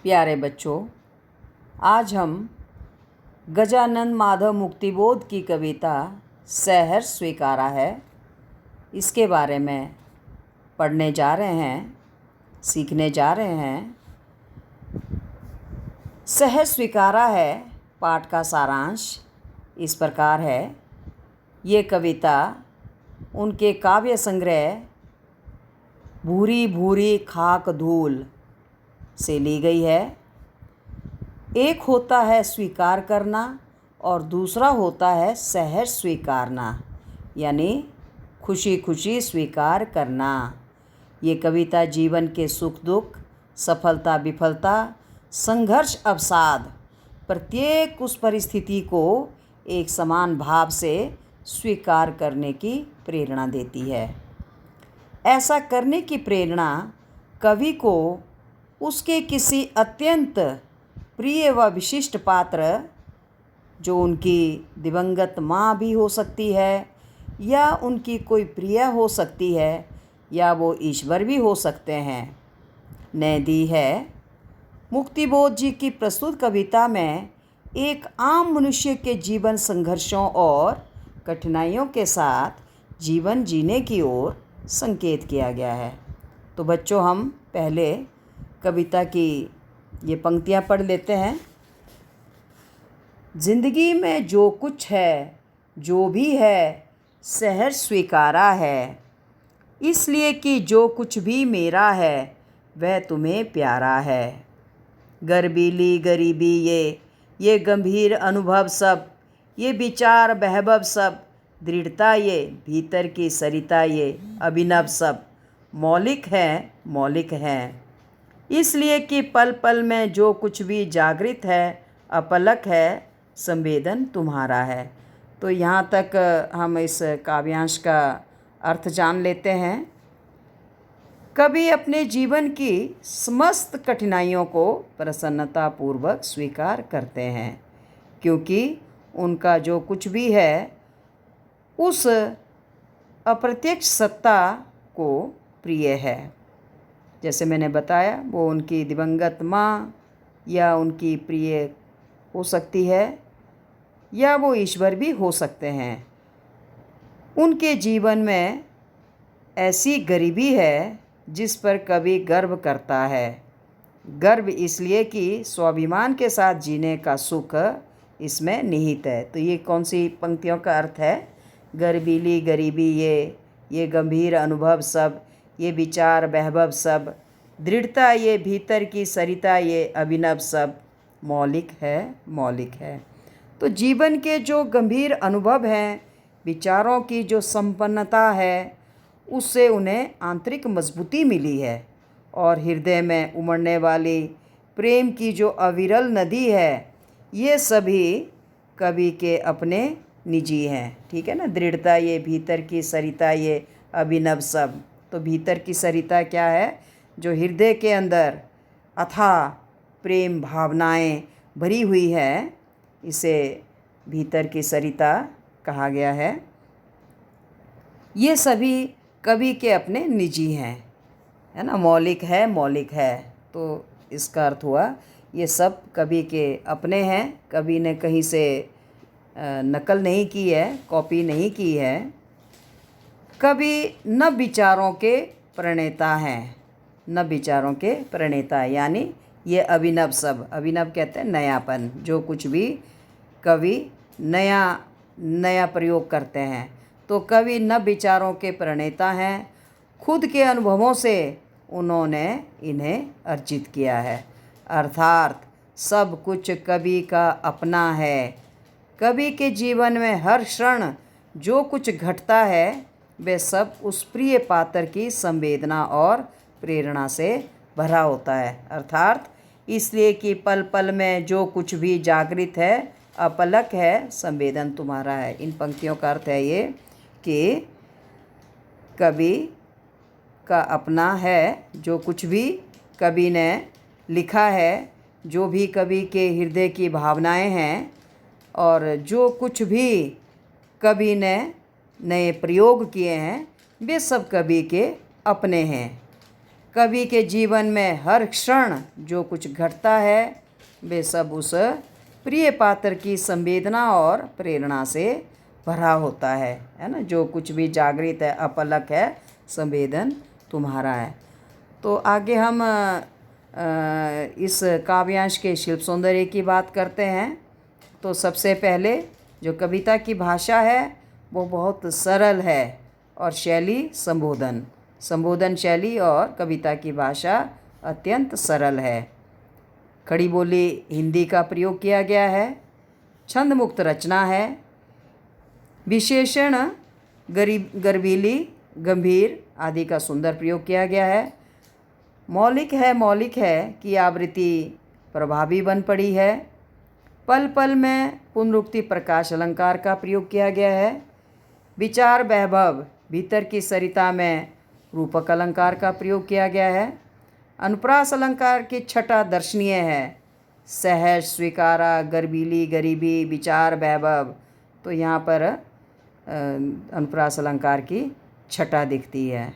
प्यारे बच्चों, आज हम गजानन माधव मुक्तिबोध की कविता सहर्ष स्वीकारा है, इसके बारे में पढ़ने जा रहे हैं, सीखने जा रहे हैं। सहर्ष स्वीकारा है पाठ का सारांश इस प्रकार है। ये कविता उनके काव्य संग्रह भूरी भूरी खाक धूल से ली गई है। एक होता है स्वीकार करना और दूसरा होता है सहर्ष स्वीकारना, यानी खुशी खुशी स्वीकार करना। ये कविता जीवन के सुख दुख, सफलता विफलता, संघर्ष अवसाद, प्रत्येक उस परिस्थिति को एक समान भाव से स्वीकार करने की प्रेरणा देती है। ऐसा करने की प्रेरणा कवि को उसके किसी अत्यंत प्रिय व विशिष्ट पात्र, जो उनकी दिवंगत माँ भी हो सकती है, या उनकी कोई प्रिय हो सकती है, या वो ईश्वर भी हो सकते हैं, ने दी है। मुक्तिबोध जी की प्रस्तुत कविता में एक आम मनुष्य के जीवन संघर्षों और कठिनाइयों के साथ जीवन जीने की ओर संकेत किया गया है। तो बच्चों, हम पहले कविता की ये पंक्तियाँ पढ़ लेते हैं। जिंदगी में जो कुछ है, जो भी है, सहर्ष स्वीकारा है, इसलिए कि जो कुछ भी मेरा है वह तुम्हें प्यारा है। गर्बीली गरीबी ये गंभीर अनुभव सब, ये विचार बहबब सब, दृढ़ता ये भीतर की सरिता ये अभिनव सब, मौलिक हैं इसलिए कि पल पल में जो कुछ भी जागृत है, अपलक है, संवेदन तुम्हारा है। तो यहाँ तक हम इस काव्यांश का अर्थ जान लेते हैं। कवि अपने जीवन की समस्त कठिनाइयों को प्रसन्नतापूर्वक स्वीकार करते हैं, क्योंकि उनका जो कुछ भी है उस अप्रत्यक्ष सत्ता को प्रिय है। जैसे मैंने बताया, वो उनकी दिवंगत माँ या उनकी प्रिय हो सकती है, या वो ईश्वर भी हो सकते हैं। उनके जीवन में ऐसी गरीबी है जिस पर कवि गर्व करता है। गर्व इसलिए कि स्वाभिमान के साथ जीने का सुख इसमें निहित है। तो ये कौन सी पंक्तियों का अर्थ है? गर्बीली गरीबी ये गंभीर अनुभव सब, ये विचार बहबब सब, दृढ़ता ये भीतर की सरिता ये अभिनव सब, मौलिक है। तो जीवन के जो गंभीर अनुभव हैं, विचारों की जो संपन्नता है, उससे उन्हें आंतरिक मजबूती मिली है, और हृदय में उमड़ने वाली प्रेम की जो अविरल नदी है, ये सभी कवि के अपने निजी हैं। ठीक है ना? दृढ़ता ये भीतर की सरिता ये अभिनव सब। तो भीतर की सरिता क्या है? जो हृदय के अंदर अथाह प्रेम भावनाएं भरी हुई है, इसे भीतर की सरिता कहा गया है। ये सभी कवि के अपने निजी हैं, है ना? मौलिक है। तो इसका अर्थ हुआ ये सब कवि के अपने हैं। कवि ने कहीं से नकल नहीं की है, कॉपी नहीं की है। कवि नव विचारों के प्रणेता हैं, यानी ये अभिनव सब। अभिनव कहते हैं नयापन। जो कुछ भी कवि नया प्रयोग करते हैं, तो कवि नव विचारों के प्रणेता हैं। खुद के अनुभवों से उन्होंने इन्हें अर्जित किया है, अर्थात सब कुछ कवि का अपना है। कवि के जीवन में हर क्षण जो कुछ घटता है, वे सब उस प्रिय पात्र की संवेदना और प्रेरणा से भरा होता है। अर्थात इसलिए कि पल पल में जो कुछ भी जागृत है, अपलक है, संवेदन तुम्हारा है। इन पंक्तियों का अर्थ है ये कि कवि का अपना है। जो कुछ भी कवि ने लिखा है, जो भी कवि के हृदय की भावनाएं हैं, और जो कुछ भी कवि ने नए प्रयोग किए हैं, वे सब कवि के अपने हैं। कवि के जीवन में हर क्षण जो कुछ घटता है वे सब उस प्रिय पात्र की संवेदना और प्रेरणा से भरा होता है ना। जो कुछ भी जागृत है, अपलक है, संवेदन तुम्हारा है। तो आगे हम इस काव्यांश के शिल्प सौंदर्य की बात करते हैं। तो सबसे पहले जो कविता की भाषा है वो बहुत सरल है और शैली संबोधन शैली और कविता की भाषा अत्यंत सरल है। खड़ी बोली हिंदी का प्रयोग किया गया है। छंद मुक्त रचना है। विशेषण गर्वीली, गंभीर आदि का सुंदर प्रयोग किया गया है। मौलिक है कि आवृत्ति प्रभावी बन पड़ी है। पल पल में पुनरुक्ति प्रकाश अलंकार का प्रयोग किया गया है। विचार वैभव भीतर की सरिता में रूपक अलंकार का प्रयोग किया गया है। अनुप्रास अलंकार की छटा दर्शनीय है। सहज, स्वीकारा, गर्वीली, गरीबी, विचार वैभव, तो यहाँ पर अनुप्रास अलंकार की छटा दिखती है।